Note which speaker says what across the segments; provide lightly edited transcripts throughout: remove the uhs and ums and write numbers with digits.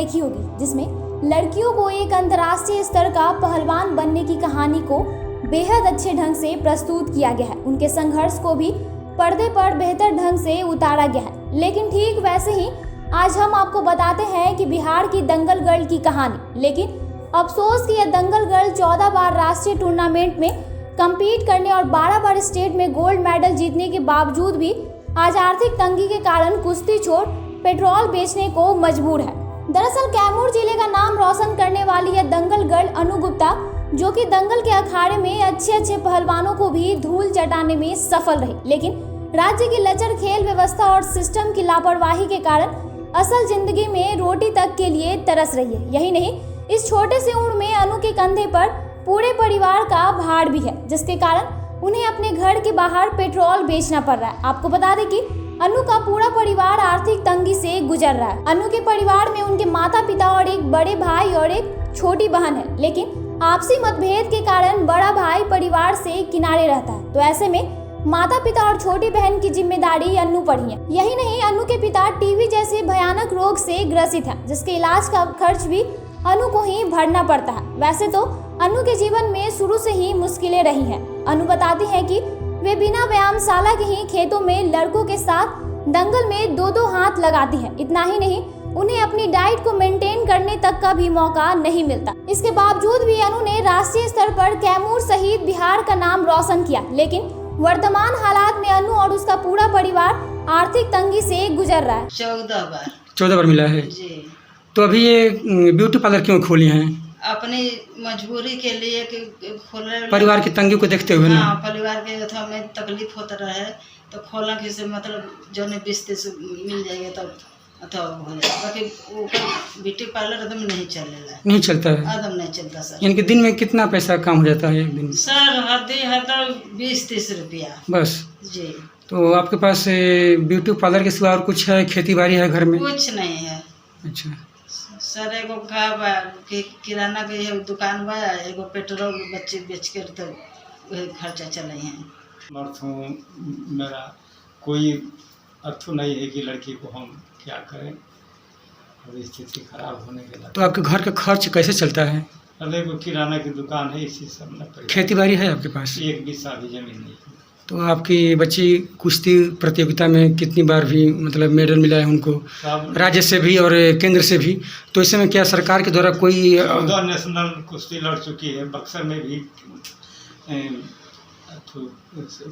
Speaker 1: देखी होगी, जिसमें लड़कियों को एक अंतर्राष्ट्रीय स्तर का पहलवान बनने की कहानी को बेहद अच्छे ढंग से प्रस्तुत किया गया है। उनके संघर्ष को भी पर्दे पर बेहतर ढंग से उतारा गया है। लेकिन ठीक वैसे ही आज हम आपको बताते हैं कि बिहार की दंगल गर्ल की कहानी। लेकिन अफसोस कि यह दंगल गर्ल 14 बार राष्ट्रीय टूर्नामेंट में कम्पीट करने और 12 बार स्टेट में गोल्ड मेडल जीतने के बावजूद भी आज आर्थिक तंगी के कारण कुश्ती छोड़ पेट्रोल बेचने को मजबूर है। दरअसल कैमूर जिले का नाम रोशन करने वाली यह दंगल गर्ल अनु गुप्ता, जो कि दंगल के अखाड़े में अच्छे पहलवानों को भी धूल चटाने में सफल रही, लेकिन राज्य की लचर खेल व्यवस्था और सिस्टम की लापरवाही के कारण असल जिंदगी में रोटी तक के लिए तरस रही है। यही नहीं, इस छोटे से उम्र में अनु के कंधे पर पूरे परिवार का भार भी है, जिसके कारण उन्हें अपने घर के बाहर पेट्रोल बेचना पड़ रहा है। आपको बता दें कि अनु का पूरा परिवार आर्थिक तंगी से गुजर रहा है। अनु के परिवार में उनके माता पिता और एक बड़े भाई और एक छोटी बहन है, लेकिन आपसी मतभेद के कारण बड़ा भाई परिवार से किनारे रहता है। तो ऐसे में माता पिता और छोटी बहन की जिम्मेदारी अनु पर ही है। यही नहीं, अनु के पिता टीबी जैसे भयानक रोग से ग्रसित है, जिसके इलाज का खर्च भी अनु को ही भरना पड़ता है। वैसे तो अनु के जीवन में शुरू से ही मुश्किलें रही हैं। अनु बताती है कि वे बिना व्यायामशाला के ही खेतों में लड़कों के साथ दंगल में दो हाथ लगाती है। इतना ही नहीं, उन्हें अपनी डाइट को मेंटेन करने तक का भी मौका नहीं मिलता। इसके बावजूद भी अनु ने राष्ट्रीय स्तर पर कैमूर सहित बिहार का नाम रोशन किया, लेकिन वर्तमान हालात में अनु और उसका पूरा परिवार आर्थिक तंगी से गुजर रहा है।
Speaker 2: 14 बार मिला है
Speaker 3: जी।
Speaker 2: तो अभी ये ब्यूटी पार्लर क्यों खोली हैं?
Speaker 3: अपनी मजबूरी के लिए कि खोले,
Speaker 2: परिवार की तंगी को देखते हुए ना?
Speaker 3: हाँ, परिवार के अथवा में तकलीफ होता रहे तो खोला कि से मतलब जो ने 20-30 मिल जाएगा तब अथवा हो जाएगा। बाकी वो ब्यूटी पार्लर एकदम नहीं चलेगा,
Speaker 2: नहीं चलता है,
Speaker 3: एकदम नहीं चलता सर।
Speaker 2: यानी कि दिन में कितना पैसा काम हो जाता है एक दिन में?
Speaker 3: सर हद 20-30 रुपया
Speaker 2: बस
Speaker 3: जी।
Speaker 2: तो आपके पास ब्यूटी पार्लर के सिवा और कुछ है? खेती बाड़ी है घर में?
Speaker 3: कुछ नहीं है।
Speaker 2: अच्छा
Speaker 3: सर एगो का बा किराना के दुकान बा, एगो पेट्रोल बच्चे बेच कर तो वही खर्चा चले हैं।
Speaker 4: मर्थों मेरा कोई अर्थ नहीं है कि लड़की को हम क्या करें, और स्थिति खराब होने के बाद।
Speaker 2: तो आपके घर का खर्च कैसे चलता है?
Speaker 4: अरे वो किराना की दुकान है, इसी सब में।
Speaker 2: खेती बाड़ी है आपके पास?
Speaker 4: एक भी सादी जमीन नहीं है।
Speaker 2: तो आपकी बच्ची कुश्ती प्रतियोगिता में कितनी बार भी मतलब मेडल मिला है उनको, राज्य से भी और केंद्र से भी? तो इस समय क्या सरकार के द्वारा कोई
Speaker 4: 14 नेशनल कुश्ती लड़ चुकी है। बक्सर में भी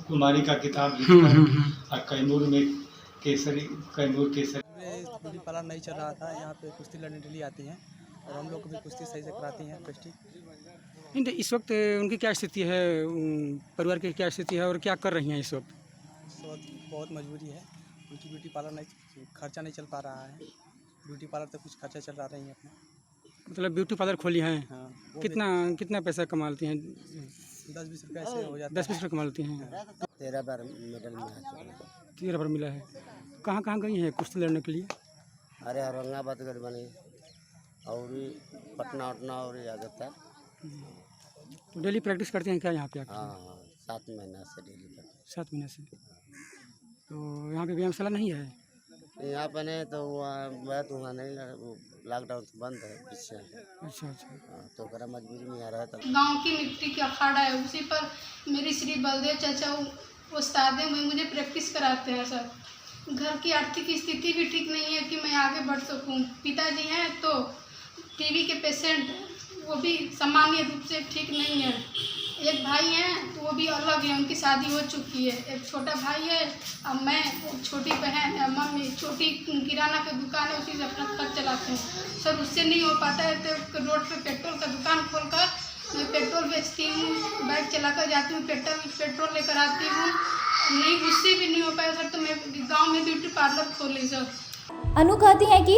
Speaker 4: कुमारी का किताब जीता है, और कैमूर केसरी।
Speaker 5: ब्यूटी पार्लर नहीं चल रहा था, यहाँ पे कुश्ती लड़ने के लिए आती हैं और हम लोग को भी कुश्ती सही से कराती हैं टेस्टी।
Speaker 2: इस वक्त उनकी क्या स्थिति है, परिवार की क्या स्थिति है और क्या कर रही हैं इस वक्त?
Speaker 5: इस वक्त बहुत मजबूरी है, उनकी ब्यूटी पार्लर नहीं, खर्चा नहीं चल पा रहा है। ब्यूटी पार्लर तक कुछ खर्चा चल रहा नहीं है अपना।
Speaker 2: मतलब ब्यूटी पार्लर खोली हैं?
Speaker 5: हाँ।
Speaker 2: कितना पैसा कमाती हैं?
Speaker 5: 10-20 रुपये ऐसे हो जाता है।
Speaker 2: 10-20 रुपये कमाती हैं।
Speaker 5: 13 बार मेडल मिला।
Speaker 2: 13 बार मिला है। कहाँ गई हैं कुश्ती लड़ने के लिए?
Speaker 6: अरे औरंगाबाद गढ़ बने और पटना और जाता है।
Speaker 2: तो डेली प्रैक्टिस करते हैं क्या यहाँ पे?
Speaker 6: हाँ, 7 महीना से डेली करते हैं।
Speaker 2: 7 महीने से। तो यहाँ पे व्यायामशाला नहीं है?
Speaker 6: यहाँ पर नहीं, तो वहाँ नहीं, लॉकडाउन बंद है पीछे।
Speaker 2: अच्छा।
Speaker 6: हाँ, तो करा मजबूरी में आ रहा था।
Speaker 7: गांव की मिट्टी का अखाड़ा है, उसी पर मेरी श्री बलदेव चाचा उस्ताद हैं, मुझे प्रैक्टिस कराते हैं सर। घर की आर्थिक स्थिति भी ठीक नहीं है कि मैं आगे बढ़ सकूं। पिताजी हैं तो टीबी के पेशेंट, वो भी सामान्य रूप से ठीक नहीं है। एक भाई हैं तो वो भी अलग है, उनकी शादी हो चुकी है। एक छोटा भाई है और मैं, छोटी बहन है, मम्मी। छोटी किराना की दुकान है, उसी से अपना खर्च चलाते हैं सर। उससे नहीं हो पाता है तो रोड पे पेट्रोल का दुकान खोलकर मैं पेट्रोल बेचती हूँ, बाइक चलाकर जाती हूँ, पेट्रोल लेकर आती हूँ। नहीं, उससे भी नहीं हो पाया सर, तो मैं गाँव में ब्यूटी पार्लर खोली सर।
Speaker 1: अनु कहती है कि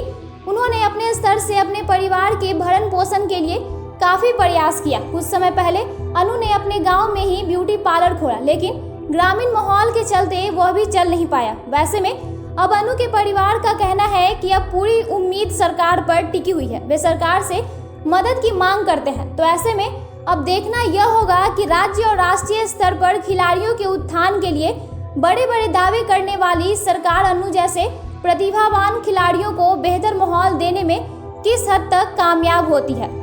Speaker 1: उन्होंने अपने स्तर से अपने परिवार के भरण पोषण के लिए काफी प्रयास किया। कुछ समय पहले अनु ने अपने गांव में ही ब्यूटी पार्लर खोला, लेकिन ग्रामीण माहौल के चलते वह भी चल नहीं पाया। वैसे में अब अनु के परिवार का कहना है कि अब पूरी उम्मीद सरकार पर टिकी हुई है। वे सरकार से मदद की मांग करते हैं। तो ऐसे में अब देखना यह होगा कि राज्य और राष्ट्रीय स्तर पर खिलाड़ियों के उत्थान के लिए बड़े बड़े दावे करने वाली सरकार अनु जैसे प्रतिभावान खिलाड़ियों को बेहतर माहौल देने में किस हद तक कामयाब होती है।